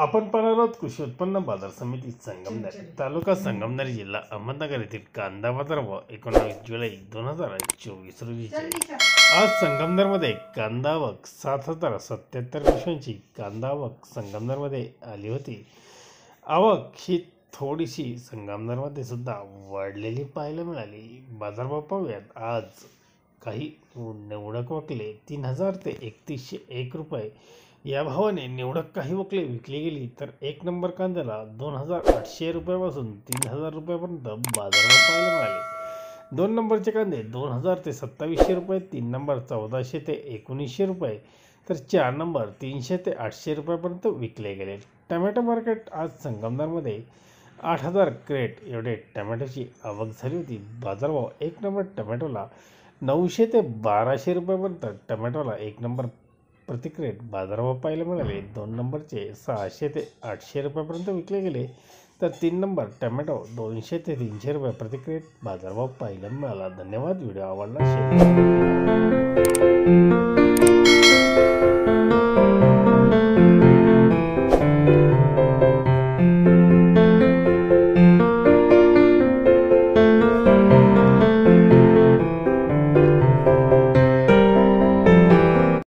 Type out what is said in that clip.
आपण पाहणार कृषी उत्पन्न बाजार समिती संगमनेर तालुका संगमनेर जिल्हा अहमदनगर येथील कांदा बाजार व 19 जुलै 2024 रोजीचे आज संगमनेरमध्ये कांदा आवक 7,077 पिशव्यांची कांदा आवक संगमनेरमध्ये आली होती। आवक ही थोडीशी संगमनेरमध्ये सुद्धा वाढलेली पाहायला मिळाली। बाजारभाव पाहूयात। आज काही निवडक वकले 3,000 ते 3,101 रुपये या भावाने निवडक काही वकले विकली गेली, तर एक नंबर कांद्याला 2,800 रुपयापासून 3,000 रुपयापर्यंत बाजारभाव पाहायला मिळाले। 2 नंबरचे कांदे 2,000 ते 2,700 रुपये, 3 नंबर 1,400 ते 1,900 रुपये, तर 4 नंबर 300 ते 800 रुपयापर्यंत विकले गेले। टमॅटो मार्केट आज संगमनेरमध्ये 8,000 क्रेट एवढे टमॅटोची आवक झाली होती। बाजारभाव 1 नंबर टमॅटोला 900 ते 1,200 रुपयापर्यंत टमॅटोला 1 नंबर प्रति क्रेट बाजारभाव पाहायला मिळाले। 2 नंबरचे 600 ते 800 रुपयापर्यंत विकले गेले, तर 3 नंबर टमॅटो 200 ते 300 रुपये प्रति क्रेट बाजारभाव पाहायला मिळाला। धन्यवाद। व्हिडिओ आवडला शेअर करा।